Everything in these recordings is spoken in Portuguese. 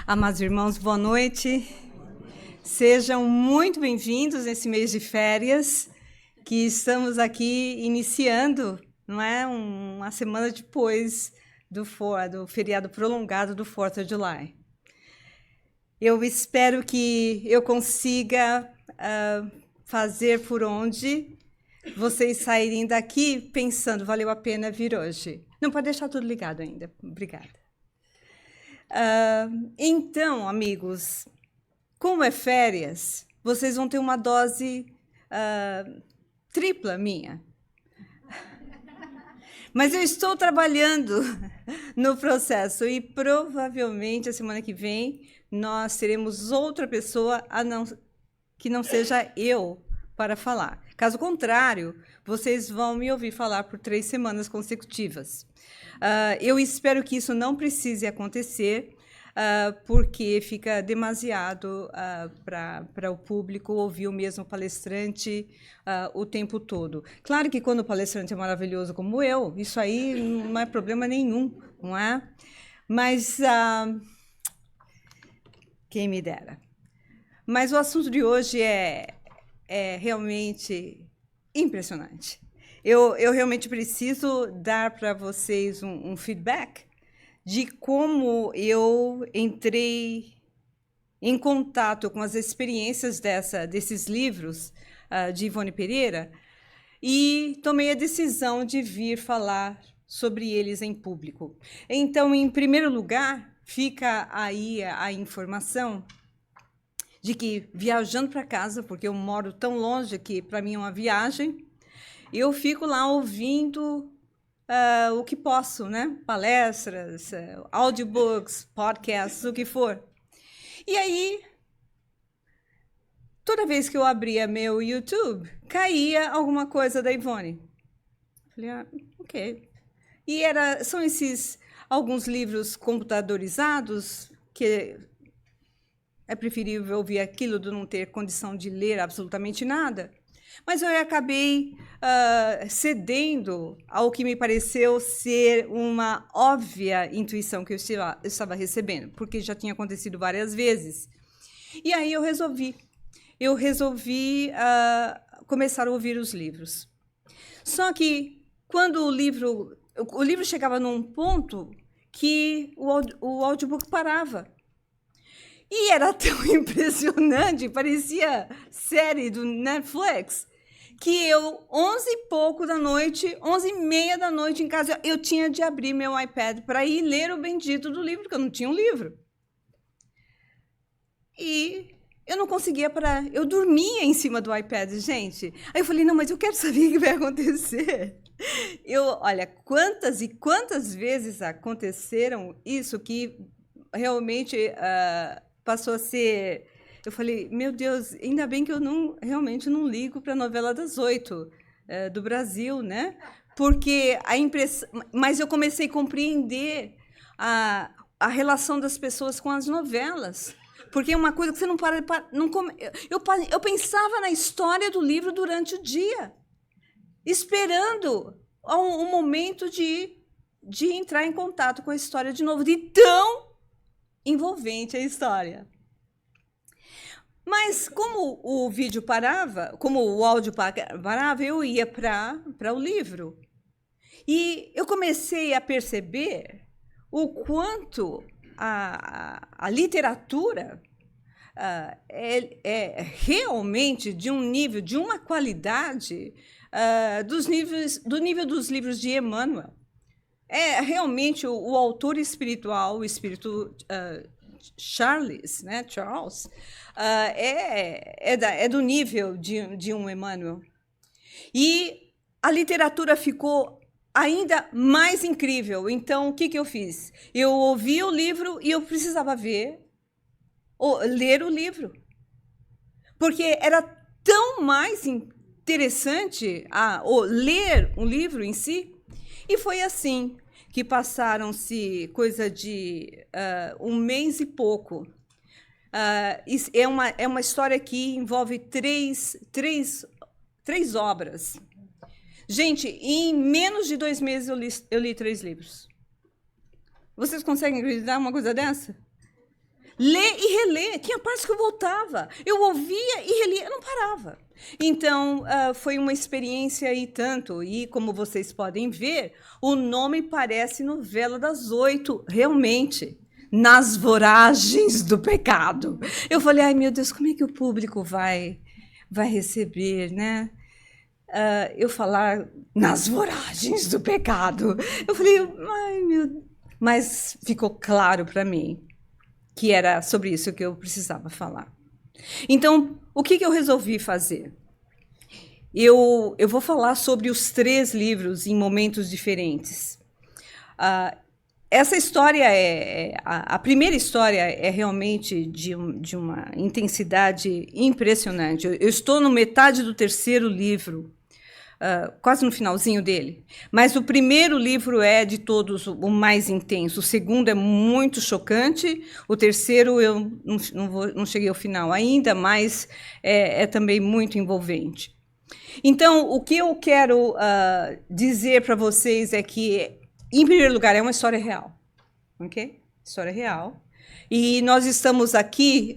Amados irmãos, boa noite. Sejam muito bem-vindos nesse mês de férias, que estamos aqui iniciando, não é? Uma semana depois do feriado prolongado do 4th of July. Eu espero que eu consiga fazer por onde vocês saírem daqui pensando, valeu a pena vir hoje. Não pode deixar tudo ligado ainda. Obrigada. Então, amigos, como é férias, vocês vão ter uma dose tripla minha. Mas eu estou trabalhando no processo e provavelmente a semana que vem nós teremos outra pessoa que não seja eu para falar. Caso contrário, vocês vão me ouvir falar por 3 semanas consecutivas. Eu espero que isso não precise acontecer, porque fica demasiado para o público ouvir o mesmo palestrante o tempo todo. Claro que quando o palestrante é maravilhoso como eu, isso aí não é problema nenhum, não é? Mas quem me dera. Mas o assunto de hoje é realmente impressionante. Eu realmente preciso dar para vocês um feedback de como eu entrei em contato com as experiências desses livros de Ivone Pereira e tomei a decisão de vir falar sobre eles em público. Então, em primeiro lugar, fica aí a informação de que, viajando para casa, porque eu moro tão longe que para mim é uma viagem, eu fico lá ouvindo o que posso, né? Palestras, audiobooks, podcasts, o que for. E aí, toda vez que eu abria meu YouTube, caía alguma coisa da Ivone. Falei, ok. E são esses alguns livros computadorizados que é preferível ouvir aquilo do não ter condição de ler absolutamente nada. Mas eu acabei cedendo ao que me pareceu ser uma óbvia intuição que eu estava recebendo, porque já tinha acontecido várias vezes. E aí eu resolvi começar a ouvir os livros. Só que quando o livro chegava num ponto que o audiobook parava. E era tão impressionante, parecia série do Netflix, que eu, 11h da noite, 11h30 da noite em casa, eu tinha de abrir meu iPad para ir ler o bendito do livro, porque eu não tinha um livro. E eu não conseguia parar, eu dormia em cima do iPad, gente. Aí eu falei, não, mas eu quero saber o que vai acontecer. Olha, quantas e quantas vezes aconteceram isso que realmente passou a ser... Eu falei, meu Deus, ainda bem que eu realmente não ligo para a novela das 8 do Brasil, né? Porque a impressão... Mas eu comecei a compreender a relação das pessoas com as novelas. Porque é uma coisa que você não para... Eu pensava na história do livro durante o dia, esperando um momento de entrar em contato com a história de novo, de tão envolvente a história. Mas como o vídeo parava, como o áudio parava, eu ia para o livro. E eu comecei a perceber o quanto a literatura é realmente de um nível, de uma qualidade do nível dos livros de Emmanuel. É realmente o autor espiritual, o espírito Charles, é do nível de um Emmanuel. E a literatura ficou ainda mais incrível. Então, o que eu fiz? Eu ouvi o livro e eu precisava ler o livro. Porque era tão mais interessante ler um livro em si. E foi assim que passaram-se coisa de 1 mês e pouco. É uma história que envolve três obras. Gente, em menos de 2 meses eu li 3 livros. Vocês conseguem acreditar uma coisa dessa? ler e reler. Tinha partes que eu voltava. Eu ouvia e relia, eu não parava. Então, foi uma experiência e tanto. E, como vocês podem ver, o nome parece Novela das Oito, realmente. Nas voragens do pecado. Eu falei, ai, meu Deus, como é que o público vai receber, né? Eu falar nas voragens do pecado. Eu falei, ai, meu Deus. Mas ficou claro para mim que era sobre isso que eu precisava falar. Então, o que eu resolvi fazer? Eu vou falar sobre os 3 livros em momentos diferentes. Essa história a primeira história é realmente de uma intensidade impressionante. Eu estou no metade do 3º livro, quase no finalzinho dele. Mas o primeiro livro é, de todos, o mais intenso. O segundo é muito chocante. O terceiro eu não cheguei ao final ainda, mas é também muito envolvente. Então, o que eu quero dizer para vocês é que, em primeiro lugar, é uma história real. Ok? História real. E nós estamos aqui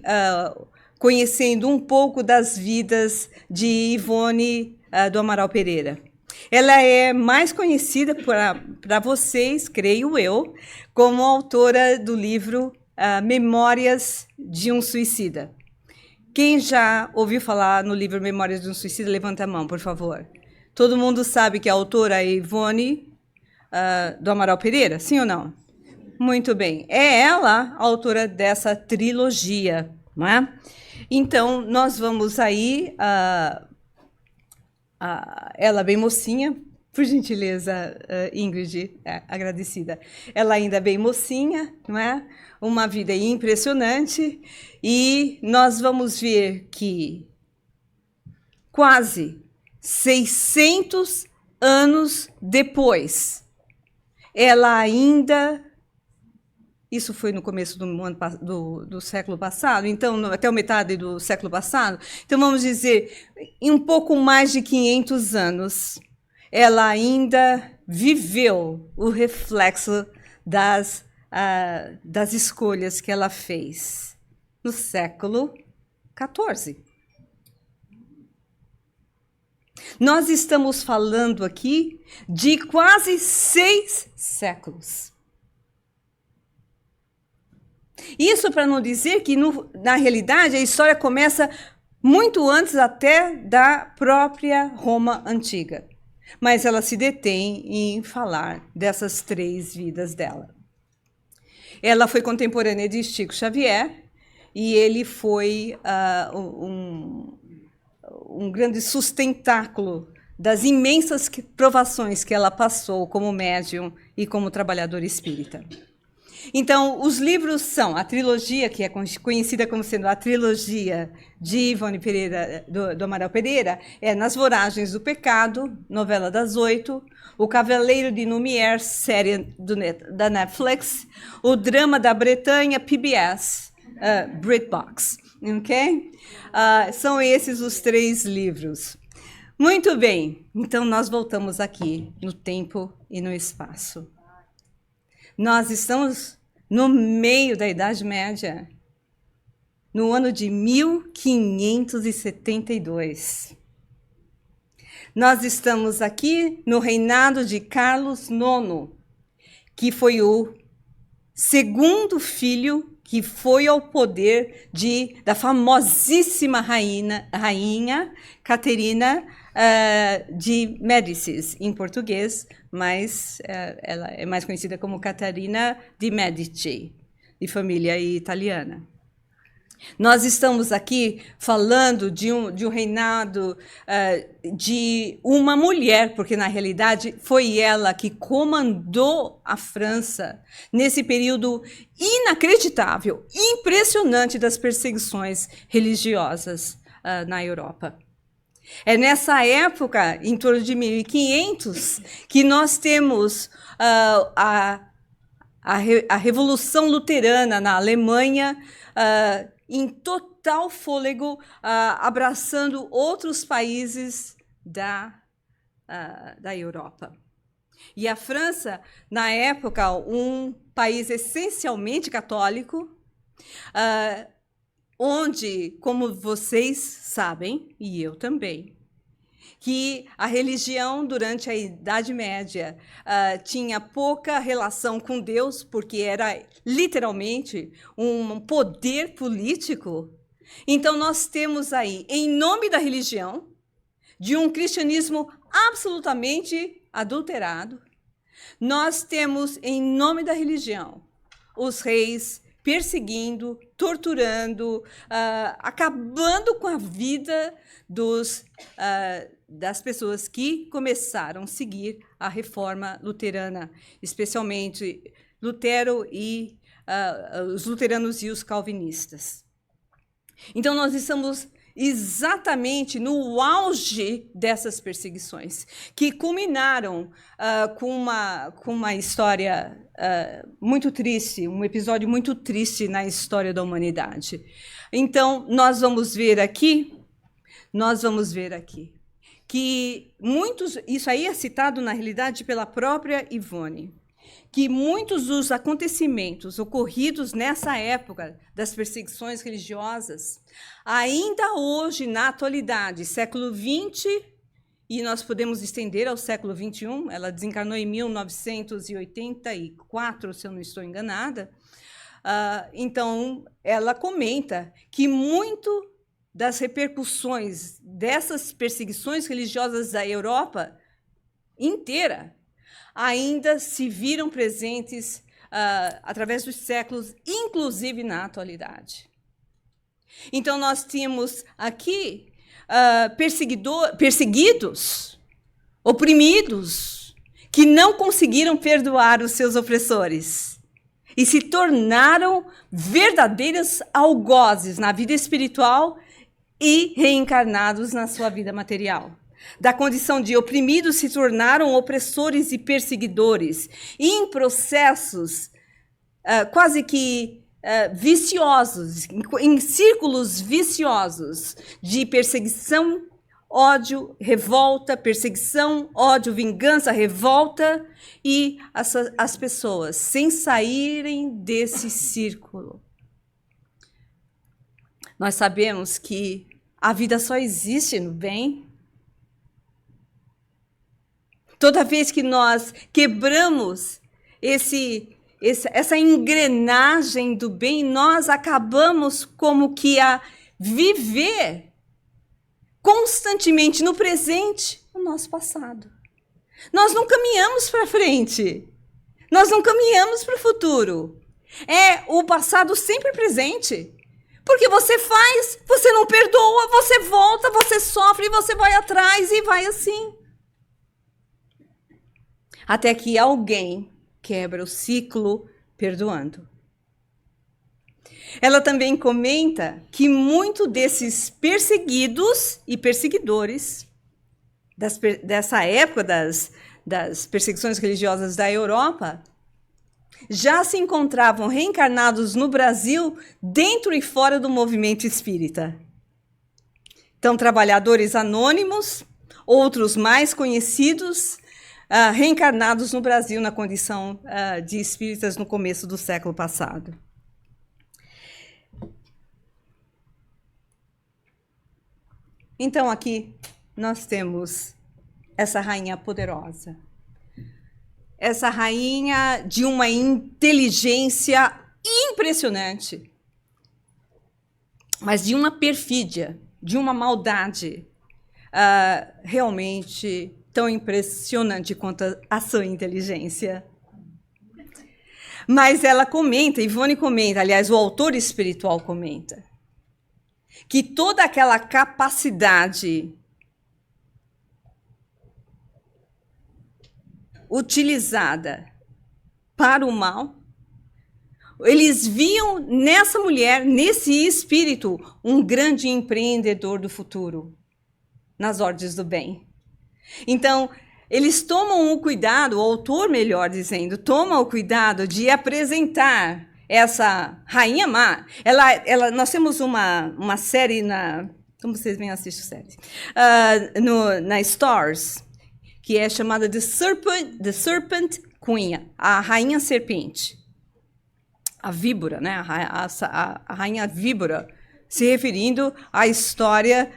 conhecendo um pouco das vidas de Ivone do Amaral Pereira. Ela é mais conhecida para vocês, creio eu, como autora do livro Memórias de um Suicida. Quem já ouviu falar no livro Memórias de um Suicida, levanta a mão, por favor. Todo mundo sabe que a autora é Ivone do Amaral Pereira, sim ou não? Muito bem. É ela a autora dessa trilogia, não é? Então, nós vamos aí... ela bem mocinha, por gentileza, Ingrid, agradecida. Ela ainda bem mocinha, não é? Uma vida impressionante. E nós vamos ver que quase 600 anos depois, ela ainda... Isso foi no começo do século passado, então, até a metade do século passado. Então, vamos dizer, em um pouco mais de 500 anos, ela ainda viveu o reflexo das escolhas que ela fez no século XIV. Nós estamos falando aqui de quase 6 séculos. Isso para não dizer que, na realidade, a história começa muito antes até da própria Roma Antiga. Mas ela se detém em falar dessas 3 vidas dela. Ela foi contemporânea de Chico Xavier e ele foi um grande sustentáculo das imensas provações que ela passou como médium e como trabalhadora espírita. Então, os livros são a trilogia, que é conhecida como sendo a trilogia de Ivone Pereira, do Amaral Pereira, é Nas Voragens do Pecado, Novela das Oito, O Cavaleiro de Lumière, série da Netflix, O Drama da Bretanha, PBS, BritBox. Ok? São esses os 3 livros. Muito bem, então nós voltamos aqui no tempo e no espaço. Nós estamos no meio da Idade Média, no ano de 1572. Nós estamos aqui no reinado de Carlos IX, que foi o segundo filho que foi ao poder da famosíssima rainha Caterina de Médicis, em português, mas ela é mais conhecida como Catarina de Medici, de família italiana. Nós estamos aqui falando de um reinado de uma mulher, porque, na realidade, foi ela que comandou a França nesse período inacreditável, impressionante das perseguições religiosas na Europa. É nessa época, em torno de 1500, que nós temos a Revolução Luterana na Alemanha, em total fôlego, abraçando outros países da Europa. E a França, na época, um país essencialmente católico, onde, como vocês sabem, e eu também, que a religião durante a Idade Média tinha pouca relação com Deus, porque era literalmente um poder político. Então, nós temos aí, em nome da religião, de um cristianismo absolutamente adulterado, nós temos, em nome da religião, os reis perseguindo, torturando, acabando com a vida das pessoas que começaram a seguir a reforma luterana, especialmente Lutero e os luteranos e os calvinistas. Então, nós estamos exatamente no auge dessas perseguições, que culminaram com uma história muito triste, um episódio muito triste na história da humanidade. Então, nós vamos ver aqui, que isso aí é citado, na realidade, pela própria Ivone, que muitos dos acontecimentos ocorridos nessa época das perseguições religiosas, ainda hoje, na atualidade, século XX, e nós podemos estender ao século XXI, ela desencarnou em 1984, se eu não estou enganada, então ela comenta que muito das repercussões dessas perseguições religiosas da Europa inteira ainda se viram presentes através dos séculos, inclusive na atualidade. Então, nós temos aqui perseguidos, oprimidos, que não conseguiram perdoar os seus opressores e se tornaram verdadeiros algozes na vida espiritual e reencarnados na sua vida material. Da condição de oprimidos se tornaram opressores e perseguidores, em processos quase que viciosos, em círculos viciosos de perseguição, ódio, revolta, perseguição, ódio, vingança, revolta, e as pessoas, sem saírem desse círculo. Nós sabemos que a vida só existe no bem. Toda vez que nós quebramos essa engrenagem do bem, nós acabamos como que a viver constantemente no presente o nosso passado. Nós não caminhamos para frente. Nós não caminhamos para o futuro. É o passado sempre presente. Porque você faz, você não perdoa, você volta, você sofre, você vai atrás e vai assim. Até que alguém quebra o ciclo perdoando. Ela também comenta que muito desses perseguidos e perseguidores dessa época das perseguições religiosas da Europa já se encontravam reencarnados no Brasil, dentro e fora do movimento espírita. Então, trabalhadores anônimos, outros mais conhecidos, reencarnados no Brasil na condição de espíritas no começo do século passado. Então, aqui nós temos essa rainha poderosa. Essa rainha de uma inteligência impressionante, mas de uma perfídia, de uma maldade realmente tão impressionante quanto a sua inteligência. Mas ela comenta, Ivone comenta, aliás, o autor espiritual comenta, que toda aquela capacidade utilizada para o mal, eles viam nessa mulher, nesse espírito, um grande empreendedor do futuro, nas ordens do bem. Então, eles tomam o cuidado, o autor, melhor dizendo, toma o cuidado de apresentar essa rainha má. Nós temos uma série como vocês bem assistem séries, na Stars, que é chamada The Serpent Queen, a rainha serpente. a víbora, né? A rainha víbora, se referindo à história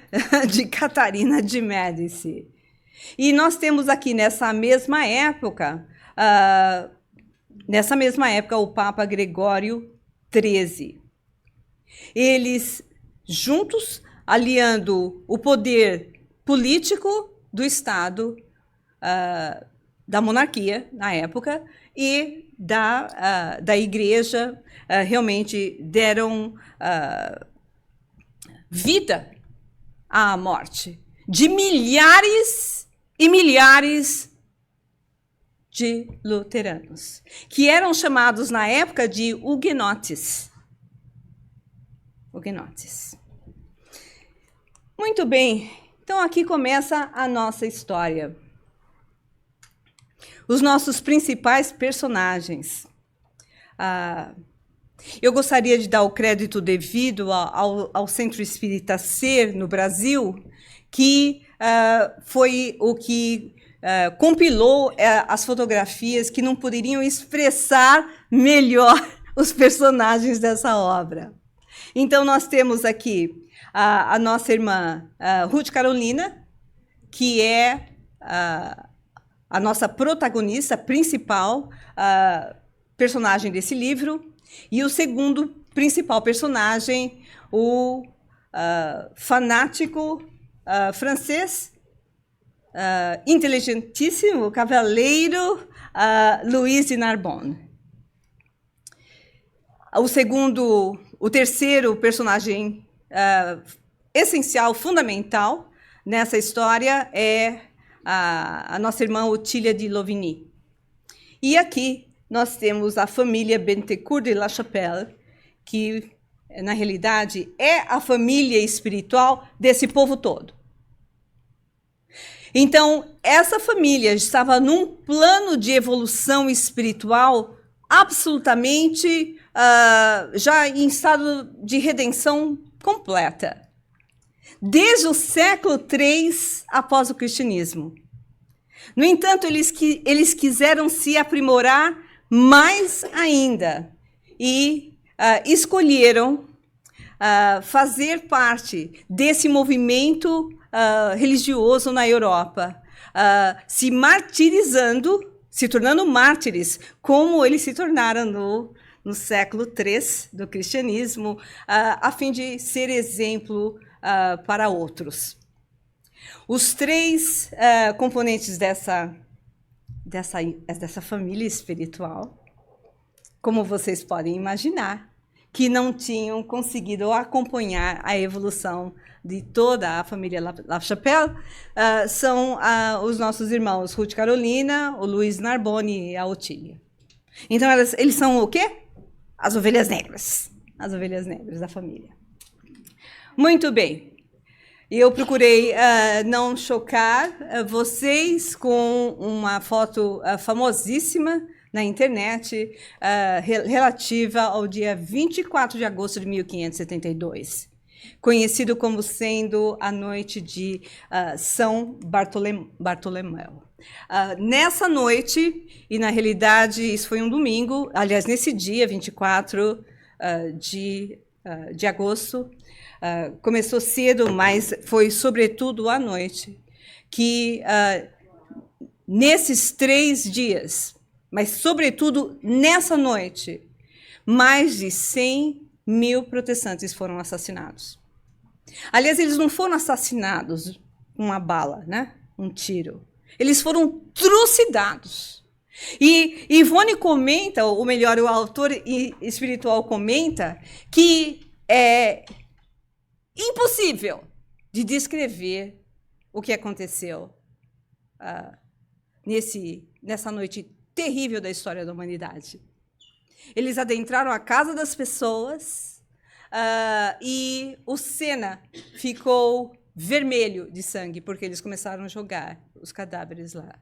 de Catarina de Médici. E nós temos aqui nessa mesma época o Papa Gregório XIII. Eles juntos aliando o poder político do Estado, da monarquia na época e da Igreja, realmente deram vida à morte de milhares e milhares de luteranos, que eram chamados na época de huguenotes. Huguenotes. Muito bem, então aqui começa a nossa história. Os nossos principais personagens. Eu gostaria de dar o crédito devido ao Centro Espírita Ser no Brasil, que foi o que compilou as fotografias que não poderiam expressar melhor os personagens dessa obra. Então, nós temos aqui a nossa irmã Ruth Carolina, que é a nossa protagonista principal, personagem desse livro, e o segundo principal personagem, o fanático francês, inteligentíssimo cavaleiro Luís de Narbonne. O terceiro personagem essencial, fundamental nessa história é a nossa irmã Otília de Louvigny. E aqui nós temos a família Bentecourt de La Chapelle, que, na realidade, é a família espiritual desse povo todo. Então, essa família estava num plano de evolução espiritual absolutamente já em estado de redenção completa. Desde o século III após o cristianismo. No entanto, eles quiseram se aprimorar mais ainda e escolheram fazer parte desse movimento religioso na Europa, se martirizando, se tornando mártires, como eles se tornaram no século III do cristianismo, a fim de ser exemplo para outros. Os três componentes dessa família espiritual, como vocês podem imaginar, que não tinham conseguido acompanhar a evolução de toda a família La Chapelle, são os nossos irmãos Ruth Carolina, o Luís Narbonne e a Otília. Então, eles são o quê? As ovelhas negras. As ovelhas negras da família. Muito bem. Eu procurei não chocar vocês com uma foto famosíssima na internet relativa ao dia 24 de agosto de 1572, conhecido como sendo a noite de São Bartolomeu. Nessa noite, e na realidade isso foi um domingo, aliás, nesse dia 24 de agosto, começou cedo, mas foi sobretudo à noite, que nesses 3 dias, mas sobretudo nessa noite, mais de 100 mil protestantes foram assassinados. Aliás, eles não foram assassinados com uma bala, né? Um tiro. Eles foram trucidados. E Ivone comenta, ou melhor, o autor espiritual comenta, que é impossível de descrever o que aconteceu nessa noite terrível da história da humanidade. Eles adentraram a casa das pessoas e o Sena ficou vermelho de sangue, porque eles começaram a jogar os cadáveres lá.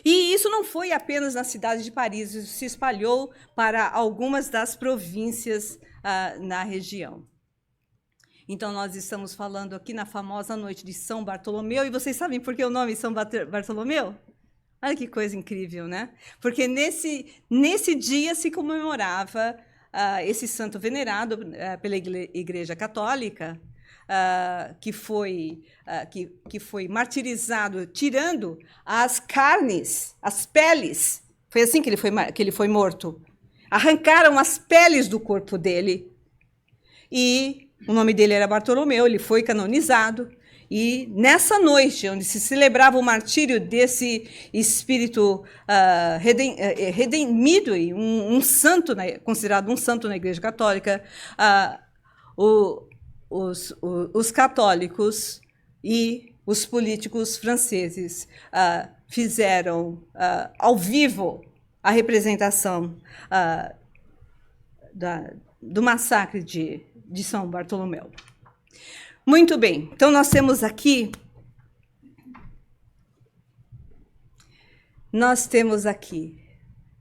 E isso não foi apenas na cidade de Paris, isso se espalhou para algumas das províncias na região. Então, nós estamos falando aqui na famosa noite de São Bartolomeu, e vocês sabem por que o nome São Bartolomeu? Olha que coisa incrível, né? Porque nesse dia se comemorava esse santo venerado pela Igreja Católica, que foi martirizado, tirando as carnes, as peles. Foi assim que ele foi morto. Arrancaram as peles do corpo dele. E o nome dele era Bartolomeu, ele foi canonizado. E nessa noite, onde se celebrava o martírio desse espírito redimido e um santo, considerado um santo na Igreja Católica, os católicos e os políticos franceses fizeram ao vivo a representação do massacre de São Bartolomeu. Muito bem, então nós temos aqui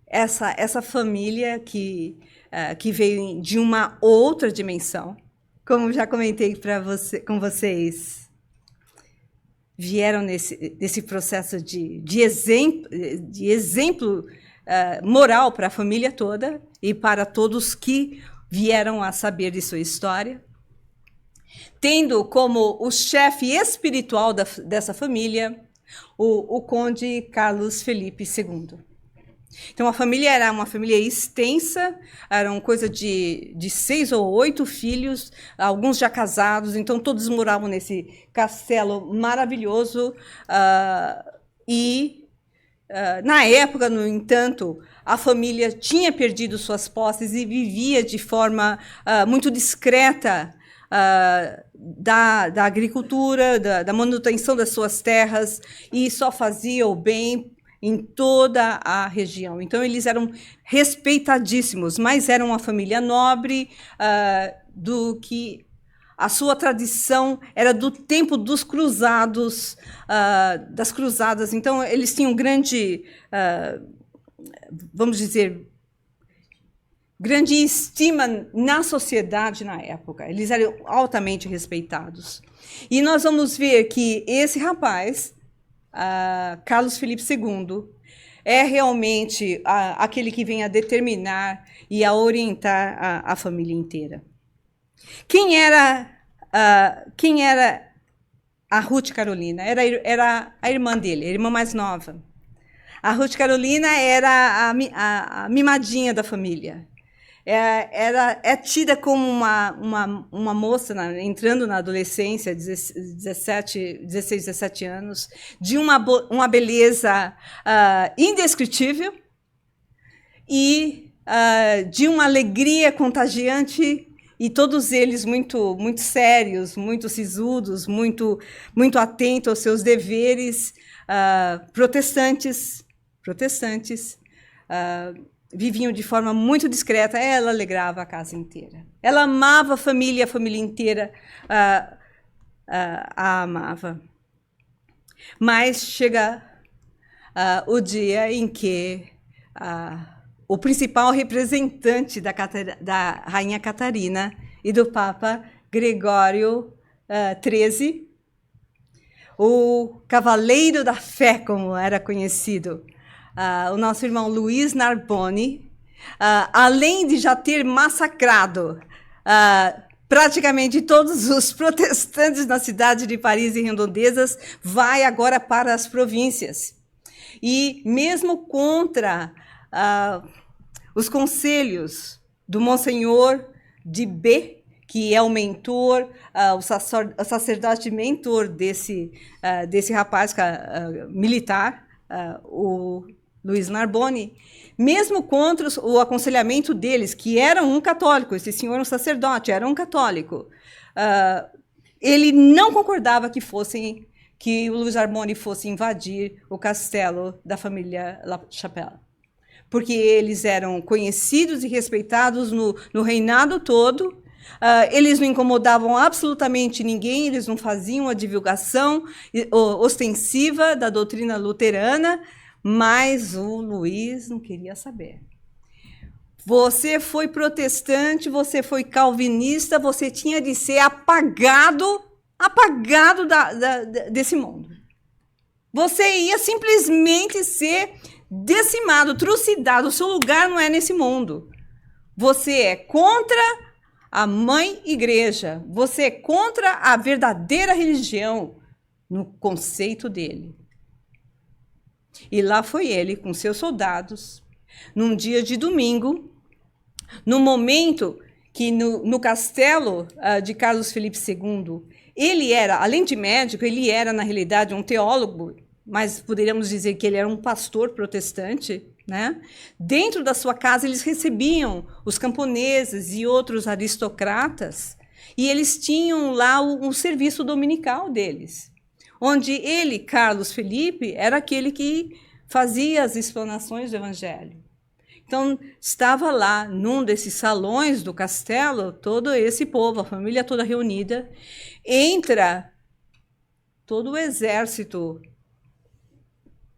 essa família que veio de uma outra dimensão, como já comentei com vocês, vieram nesse processo de exemplo moral para a família toda e para todos que vieram a saber de sua história, tendo como o chefe espiritual dessa família o conde Carlos Felipe II. Então, a família era uma família extensa, eram coisa de 6 ou 8 filhos, alguns já casados, então todos moravam nesse castelo maravilhoso. Na época, no entanto, a família tinha perdido suas posses e vivia de forma muito discreta da agricultura, da manutenção das suas terras, e só fazia o bem em toda a região. Então, eles eram respeitadíssimos, mas eram uma família nobre, do que a sua tradição era do tempo dos cruzados, das cruzadas. Então, eles tinham grande, vamos dizer, grande estima na sociedade na época. Eles eram altamente respeitados. E nós vamos ver que esse rapaz, Carlos Felipe II, é realmente aquele que vem a determinar e a orientar a família inteira. Quem era a Ruth Carolina? Era a irmã dele, a irmã mais nova. A Ruth Carolina era a mimadinha da família. É tida como uma moça entrando na adolescência, 16, 17 anos, de uma beleza indescritível e de uma alegria contagiante, e todos eles muito, muito sérios, muito sisudos, muito, muito atentos aos seus deveres, protestantes, viviam de forma muito discreta. Ela alegrava a casa inteira. Ela amava a família inteira a amava. Mas chega o dia em que o principal representante da Rainha Catarina e do Papa Gregório XIII, o Cavaleiro da Fé, como era conhecido, o nosso irmão Luiz Narbonne, além de já ter massacrado praticamente todos os protestantes na cidade de Paris e redondezas, vai agora para as províncias. E mesmo contra os conselhos do Monsenhor de B, que é o mentor, o sacerdote mentor desse rapaz militar, o Luiz Narbonne, mesmo contra o aconselhamento deles, que eram um católico, esse senhor, um sacerdote, era um católico, ele não concordava que o Luiz Narbonne fosse invadir o castelo da família La Chapelle, porque eles eram conhecidos e respeitados no reinado todo. Eles não incomodavam absolutamente ninguém, eles não faziam a divulgação ostensiva da doutrina luterana, mas o Luiz não queria saber. Você foi protestante, você foi calvinista, você tinha de ser apagado desse mundo. Você ia simplesmente ser decimado, trucidado. O seu lugar não é nesse mundo. Você é contra a mãe igreja. Você é contra a verdadeira religião no conceito dele. E lá foi ele com seus soldados, num dia de domingo, no momento que no castelo de Carlos Felipe II, ele era, além de médico, ele era, na realidade, um teólogo, mas poderíamos dizer que ele era um pastor protestante, né? Dentro da sua casa, eles recebiam os camponeses e outros aristocratas, e eles tinham lá um serviço dominical deles, onde ele, Carlos Felipe, era aquele que fazia as explanações do evangelho. Então, estava lá, num desses salões do castelo, todo esse povo, a família toda reunida. Entra todo o exército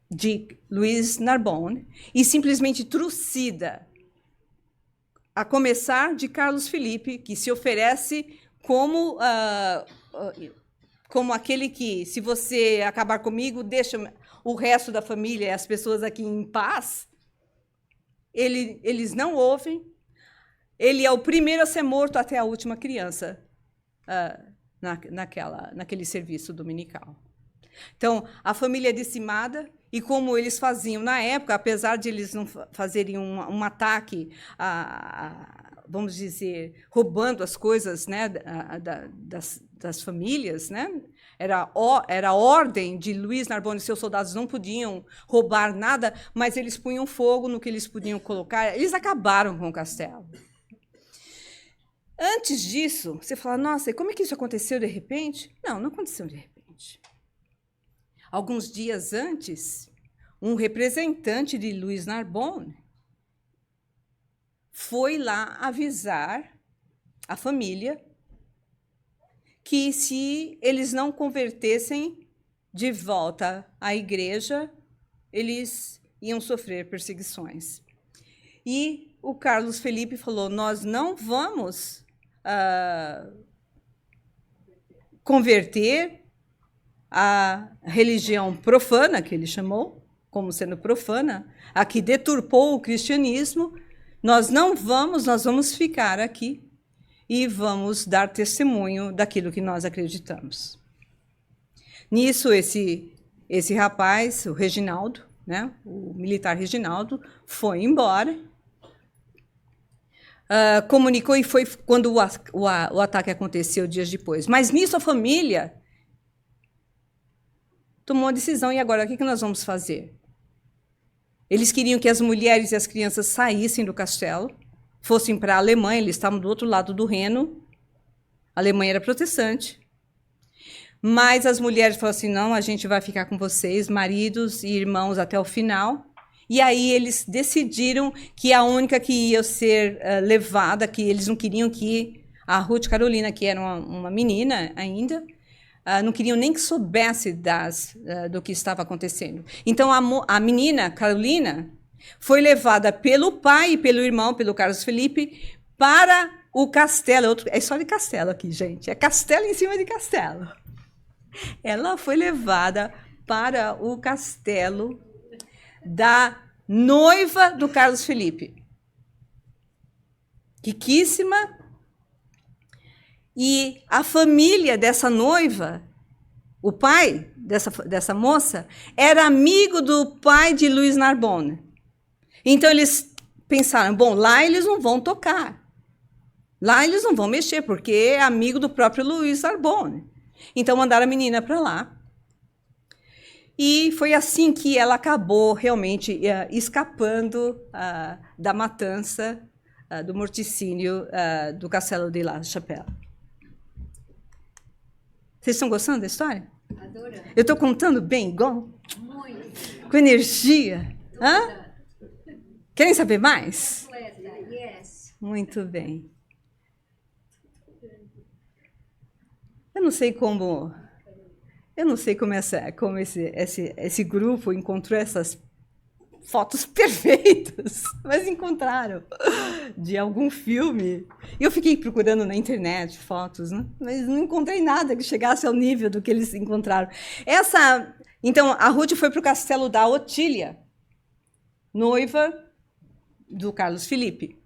de Luiz Narbonne e simplesmente trucida, a começar de Carlos Felipe, que se oferece como aquele que, se você acabar comigo, deixa o resto da família e as pessoas aqui em paz. Eles não ouvem. Ele é o primeiro a ser morto até a última criança naquele serviço dominical. Então, a família é dizimada, e como eles faziam na época, apesar de eles não fazerem um ataque, vamos dizer, roubando as coisas, né, das famílias, né? Era a ordem de Luiz Narbonne, seus soldados não podiam roubar nada, mas eles punham fogo no que eles podiam colocar. Eles acabaram com o castelo. Antes disso, você fala, nossa, e como é que isso aconteceu de repente? Não, não aconteceu de repente. Alguns dias antes, um representante de Luiz Narbonne foi lá avisar a família que, se eles não convertessem de volta à igreja, eles iam sofrer perseguições. E o Carlos Felipe falou, nós não vamos converter a religião profana, que ele chamou, como sendo profana, a que deturpou o cristianismo. Nós não vamos, nós vamos ficar aqui e vamos dar testemunho daquilo que nós acreditamos. Nisso, esse rapaz, o Reginaldo, né, o militar Reginaldo, foi embora, comunicou, e foi quando o ataque aconteceu dias depois. Mas nisso a família tomou uma decisão, e agora o que nós vamos fazer? Eles queriam que as mulheres e as crianças saíssem do castelo, fossem para a Alemanha, eles estavam do outro lado do Reno, a Alemanha era protestante, mas as mulheres falaram assim, não, a gente vai ficar com vocês, maridos e irmãos, até o final. E aí eles decidiram que a única que ia ser levada, que eles não queriam que a Ruth Carolina, que era uma menina ainda, não queriam nem que soubesse do que estava acontecendo. Então, a menina, Carolina, foi levada pelo pai e pelo irmão, pelo Carlos Felipe, para o castelo. É história de castelo aqui, gente. É castelo em cima de castelo. Ela foi levada para o castelo da noiva do Carlos Felipe. Riquíssima. E a família dessa noiva, o pai dessa moça, era amigo do pai de Luiz Narbonne. Então, eles pensaram, bom, lá eles não vão tocar. Lá eles não vão mexer, porque é amigo do próprio Luiz Narbonne. Então, mandaram a menina para lá. E foi assim que ela acabou realmente escapando da matança, do morticínio do Castelo de La Chapelle. Vocês estão gostando da história? Adorando. Eu estou contando bem, igual? Muito. Com energia? Hã? Querem saber mais? Completa, yes. Muito bem. Eu não sei como esse grupo encontrou essas fotos perfeitas, mas encontraram de algum filme. E eu fiquei procurando na internet fotos, né? Mas não encontrei nada que chegasse ao nível do que eles encontraram. Então, a Ruth foi para o castelo da Otília, noiva do Carlos Felipe.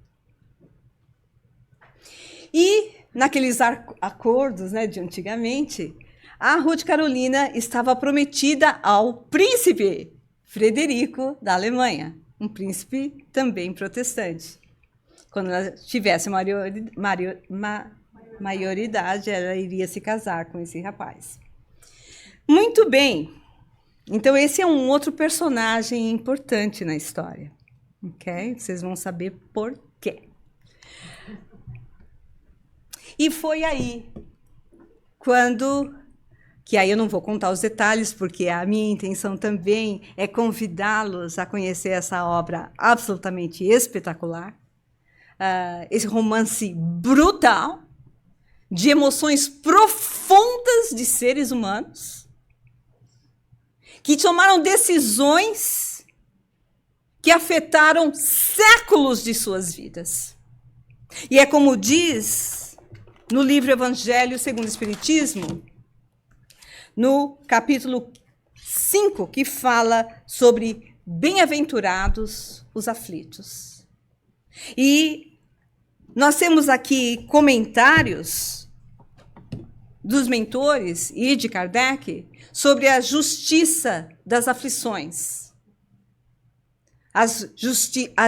naqueles acordos, né, de antigamente, a Ruth Carolina estava prometida ao príncipe Frederico da Alemanha, um príncipe também protestante. Quando ela tivesse maioridade, ela iria se casar com esse rapaz. Muito bem. Então, esse é um outro personagem importante na história. Ok? Vocês vão saber por quê. E foi aí, que aí eu não vou contar os detalhes, porque a minha intenção também é convidá-los a conhecer essa obra absolutamente espetacular. Esse romance brutal, de emoções profundas de seres humanos, que tomaram decisões que afetaram séculos de suas vidas. E é como diz no livro Evangelho segundo o Espiritismo, no capítulo 5, que fala sobre bem-aventurados os aflitos. E nós temos aqui comentários dos mentores e de Kardec sobre a justiça das aflições. A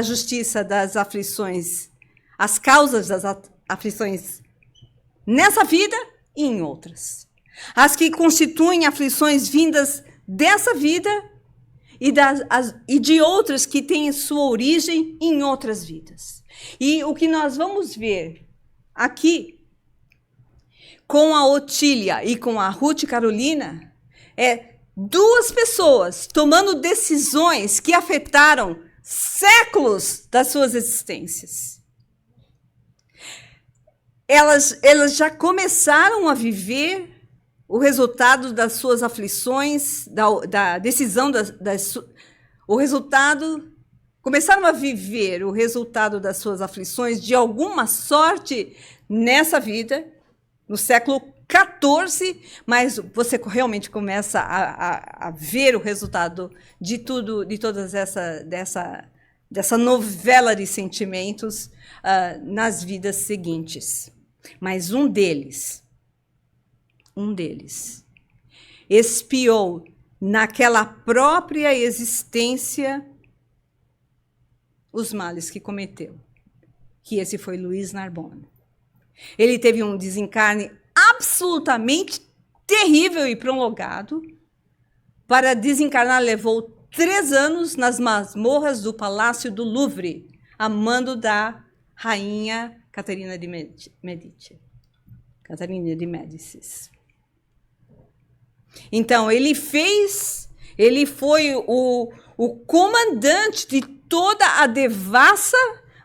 justiça das aflições, as causas das aflições nessa vida e em outras. As que constituem aflições vindas dessa vida e de outras que têm sua origem em outras vidas. E o que nós vamos ver aqui com a Otília e com a Ruth Carolina é duas pessoas tomando decisões que afetaram séculos das suas existências. Elas já começaram a viver o resultado das suas aflições, da decisão, o resultado. Começaram a viver o resultado das suas aflições de alguma sorte nessa vida, no século XIV, mas você realmente começa a ver o resultado de tudo, de todas dessa novela de sentimentos nas vidas seguintes. Mas um deles expiou naquela própria existência os males que cometeu, que esse foi Luiz Narbonne. Ele teve um desencarne absolutamente terrível e prolongado. Para desencarnar, levou 3 anos nas masmorras do Palácio do Louvre, a mando da rainha Catarina de Medici. Catarina de Médicis. Então, ele foi o comandante de toda a devassa,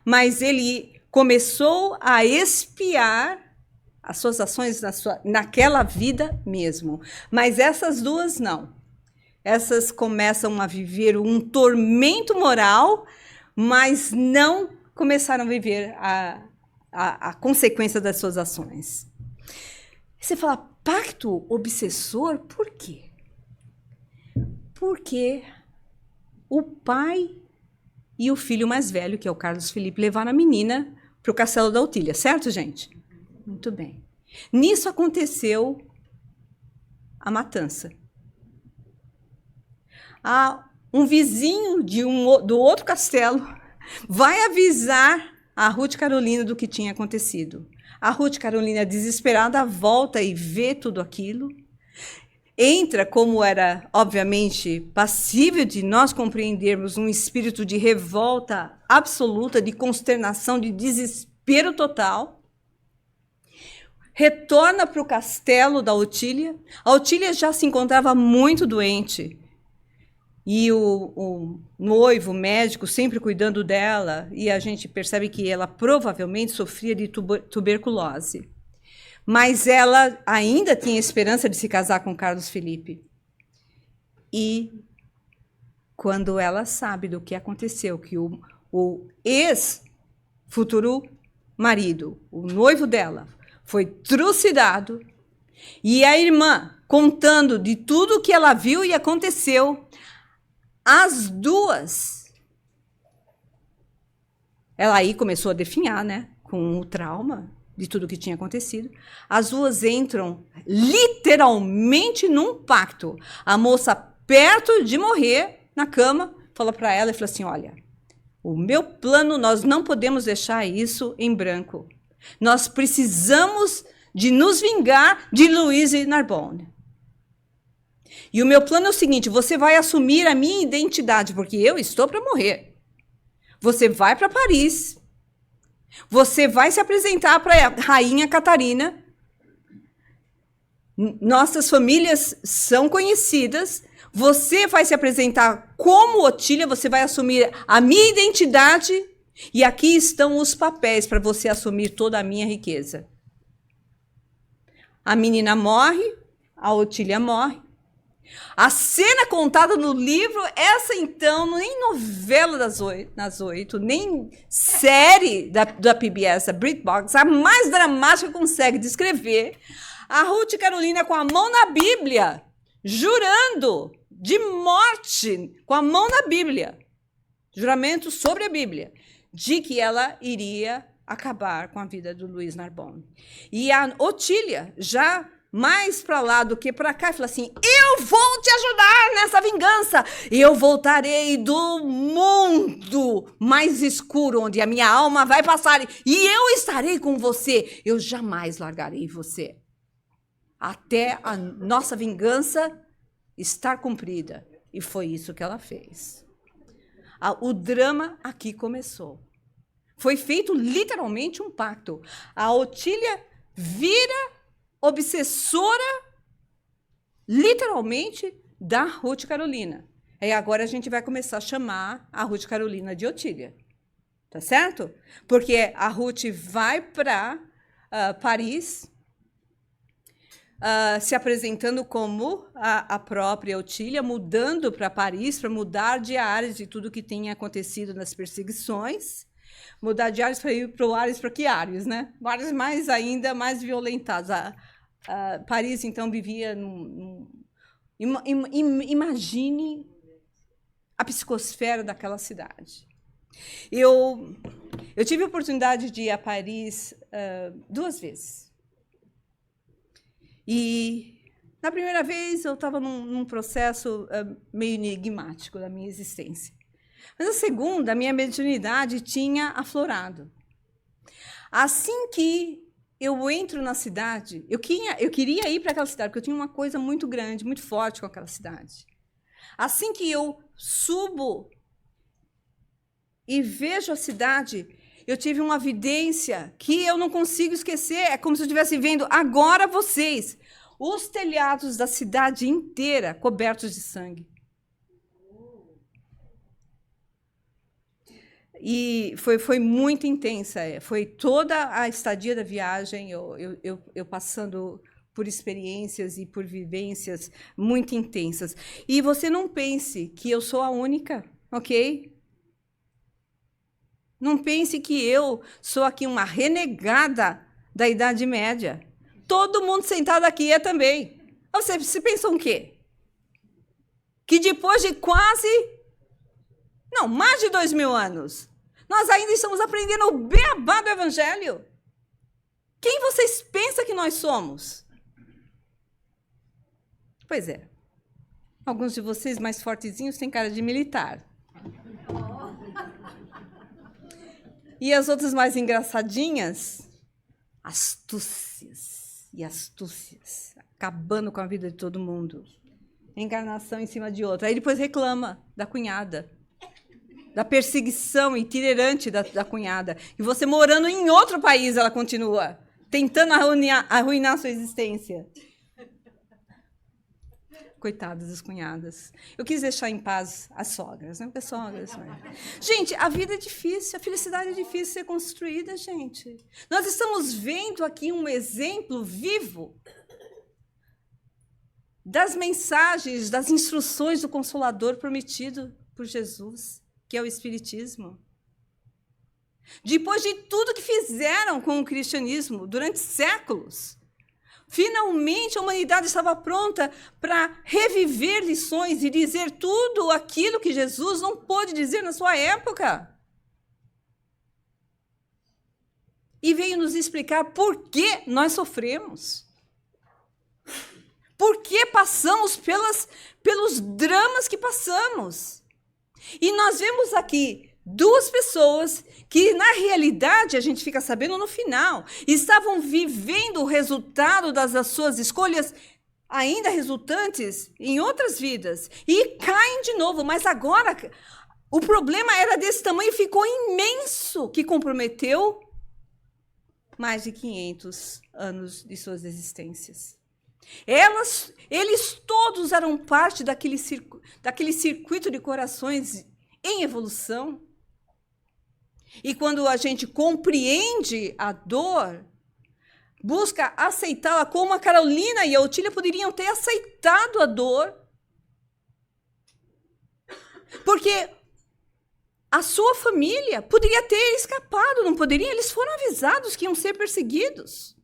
mas ele começou a expiar as suas ações naquela vida mesmo. Mas essas duas não. Essas começam a viver um tormento moral, mas não começaram a viver a consequência das suas ações. Você fala, pacto obsessor, por quê? Porque o pai e o filho mais velho, que é o Carlos Felipe, levaram a menina para o castelo da Otília, certo, gente? Muito bem. Nisso aconteceu a matança. Um vizinho do outro castelo vai avisar a Ruth Carolina do que tinha acontecido. A Ruth Carolina, desesperada, volta e vê tudo aquilo. Entra, como era, obviamente, passível de nós compreendermos, um espírito de revolta absoluta, de consternação, de desespero total. Retorna para o castelo da Otília. A Otília já se encontrava muito doente. E o noivo, o médico, sempre cuidando dela, e a gente percebe que ela provavelmente sofria de tuberculose. Mas ela ainda tinha esperança de se casar com Carlos Felipe. E quando ela sabe do que aconteceu, que o ex-futuro marido, o noivo dela, foi trucidado, e a irmã contando de tudo que ela viu e aconteceu, as duas, ela aí começou a definhar, né, com o trauma. de tudo que tinha acontecido. As duas entram literalmente num pacto. A moça, perto de morrer, na cama, fala para ela e fala assim, olha, o meu plano, nós não podemos deixar isso em branco. Nós precisamos de nos vingar de Louise Narbonne. E o meu plano é o seguinte, você vai assumir a minha identidade, porque eu estou para morrer. Você vai para Paris. Você vai se apresentar para a rainha Catarina. Nossas famílias são conhecidas. Você vai se apresentar como Otília, você vai assumir a minha identidade. E aqui estão os papéis para você assumir toda a minha riqueza. A menina morre, a Otília morre. A cena contada no livro, essa então, nem novela das 8, nem série da PBS, a BritBox, a mais dramática que consegue descrever, a Ruth Carolina com a mão na Bíblia, jurando de morte, com a mão na Bíblia, juramento sobre a Bíblia, de que ela iria acabar com a vida do Louise Narbonne. E a Otília, já mais para lá do que para cá, fala assim, eu vou te ajudar nessa vingança, eu voltarei do mundo mais escuro, onde a minha alma vai passar, e eu estarei com você, eu jamais largarei você, até a nossa vingança estar cumprida. E foi isso que ela fez. O drama aqui começou. Foi feito literalmente um pacto. A Otília vira obsessora, literalmente, da Ruth Carolina. E agora a gente vai começar a chamar a Ruth Carolina de Otília. Tá certo? Porque a Ruth vai para Paris, se apresentando como a própria Otília, mudando para Paris, para mudar de áreas de tudo que tinha acontecido nas perseguições. Mudar de áreas para ir para o áreas para que áreas, né? Áreas mais ainda mais violentadas. Paris, então, vivia imagine a psicosfera daquela cidade. Eu tive a oportunidade de ir a Paris 2 vezes. E, na primeira vez, eu estava num processo meio enigmático da minha existência. Mas a segunda, a minha mediunidade tinha aflorado. Assim que eu entro na cidade, eu queria ir para aquela cidade, porque eu tinha uma coisa muito grande, muito forte com aquela cidade. Assim que eu subo e vejo a cidade, eu tive uma evidência que eu não consigo esquecer. É como se eu estivesse vendo agora vocês, os telhados da cidade inteira cobertos de sangue. E foi muito intensa. Foi toda a estadia da viagem, eu passando por experiências e por vivências muito intensas. E você não pense que eu sou a única, ok? Não pense que eu sou aqui uma renegada da Idade Média. Todo mundo sentado aqui é também. Você pensa o quê? Que depois de mais de 2000 anos, nós ainda estamos aprendendo o beabá do Evangelho. Quem vocês pensam que nós somos? Pois é. Alguns de vocês mais fortezinhos têm cara de militar. E as outras mais engraçadinhas, astúcias e astúcias, acabando com a vida de todo mundo. Encarnação em cima de outra. Aí depois reclama da cunhada, da perseguição itinerante da cunhada. E você morando em outro país, ela continua tentando arruinar a sua existência. Coitadas das cunhadas. Eu quis deixar em paz as sogras, né? As sogras. Gente, a vida é difícil, a felicidade é difícil de ser construída, gente. Nós estamos vendo aqui um exemplo vivo das mensagens, das instruções do Consolador prometido por Jesus, que é o Espiritismo. Depois de tudo que fizeram com o cristianismo durante séculos, finalmente a humanidade estava pronta para reviver lições e dizer tudo aquilo que Jesus não pôde dizer na sua época. e veio nos explicar por que nós sofremos. Por que passamos pelos dramas que passamos. E nós vemos aqui duas pessoas que, na realidade, a gente fica sabendo no final, estavam vivendo o resultado das suas escolhas, ainda resultantes em outras vidas, e caem de novo. Mas agora, o problema era desse tamanho, ficou imenso, que comprometeu mais de 500 anos de suas existências. Eles todos eram parte daquele circuito de corações em evolução. E quando a gente compreende a dor, busca aceitá-la, como a Carolina e a Otília poderiam ter aceitado a dor, porque a sua família poderia ter escapado, não poderia? Eles foram avisados que iam ser perseguidos.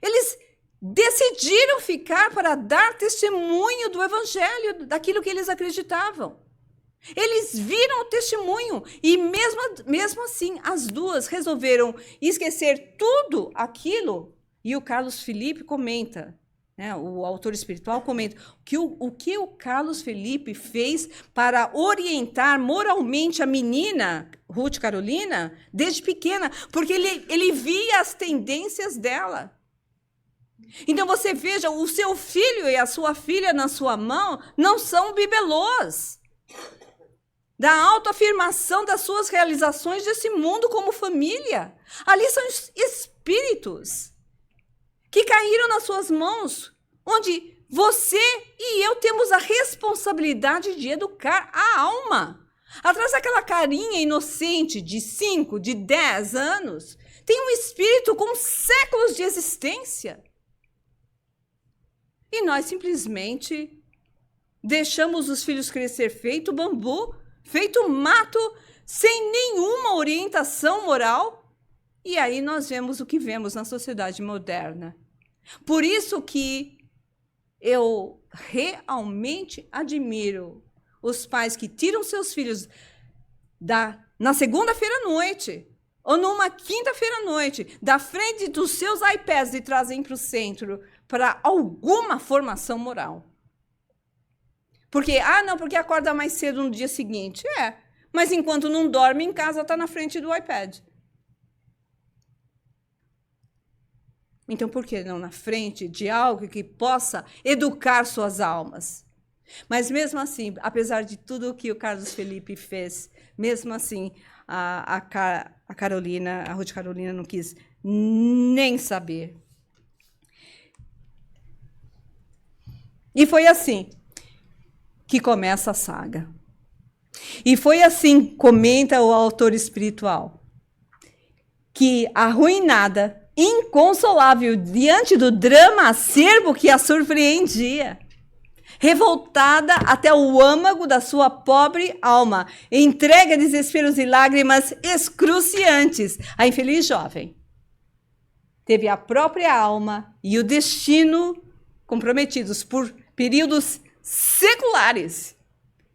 Eles decidiram ficar para dar testemunho do evangelho, daquilo que eles acreditavam. Eles viram o testemunho e mesmo assim as duas resolveram esquecer tudo aquilo. E o Carlos Felipe comenta, né, o autor espiritual comenta, o que o Carlos Felipe fez para orientar moralmente a menina, Ruth Carolina, desde pequena, porque ele via as tendências dela. Então você veja, o seu filho e a sua filha na sua mão não são bibelôs da autoafirmação das suas realizações desse mundo como família. Ali são espíritos que caíram nas suas mãos, onde você e eu temos a responsabilidade de educar a alma. Atrás daquela carinha inocente de 5, de 10 anos, tem um espírito com séculos de existência. E nós simplesmente deixamos os filhos crescer feito bambu, feito mato, sem nenhuma orientação moral. E aí nós vemos o que vemos na sociedade moderna. Por isso que eu realmente admiro os pais que tiram seus filhos na segunda-feira à noite, ou numa quinta-feira à noite, da frente dos seus iPads e trazem para o centro para alguma formação moral. Porque, porque acorda mais cedo no dia seguinte. Mas enquanto não dorme em casa, está na frente do iPad. Então, por que não na frente de algo que possa educar suas almas? Mas mesmo assim, apesar de tudo o que o Carlos Felipe fez, mesmo assim, a Carolina, a Ruth Carolina não quis nem saber. E foi assim que começa a saga. E foi assim, comenta o autor espiritual, que arruinada, inconsolável diante do drama acerbo que a surpreendia, revoltada até o âmago da sua pobre alma, entregue a desesperos e lágrimas excruciantes, a infeliz jovem teve a própria alma e o destino comprometidos por períodos seculares,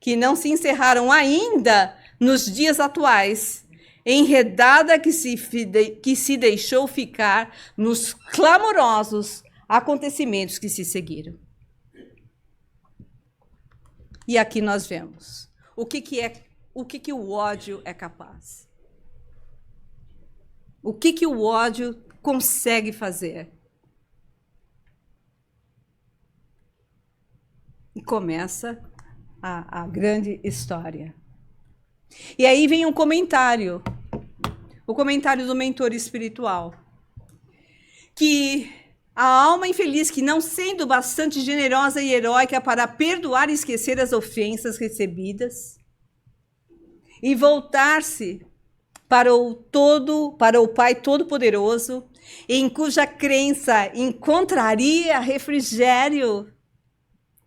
que não se encerraram ainda nos dias atuais, enredada que se deixou ficar nos clamorosos acontecimentos que se seguiram. E aqui nós vemos o que o ódio é capaz. O que o ódio consegue fazer. E começa a grande história. E aí vem um comentário, o comentário do mentor espiritual, que a alma infeliz que, não sendo bastante generosa e heróica para perdoar e esquecer as ofensas recebidas e voltar-se para o Pai Todo-Poderoso, em cuja crença encontraria refrigério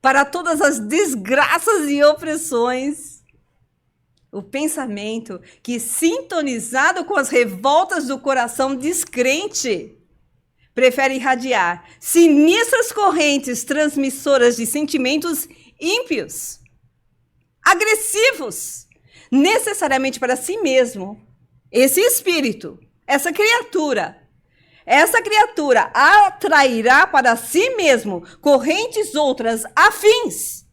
para todas as desgraças e opressões, o pensamento que, sintonizado com as revoltas do coração descrente, prefere irradiar sinistras correntes transmissoras de sentimentos ímpios, agressivos, necessariamente para si mesmo. Esse espírito essa criatura atrairá para si mesmo correntes outras afins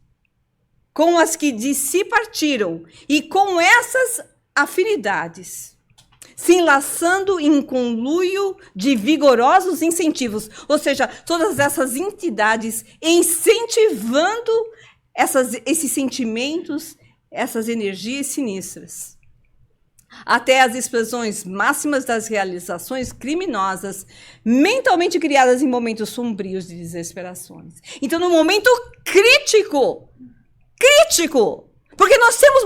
com as que de si partiram, e com essas afinidades, se enlaçando em conluio de vigorosos incentivos, ou seja, todas essas entidades incentivando esses sentimentos, essas energias sinistras, até as explosões máximas das realizações criminosas, mentalmente criadas em momentos sombrios de desesperações. Então, no momento crítico, porque nós temos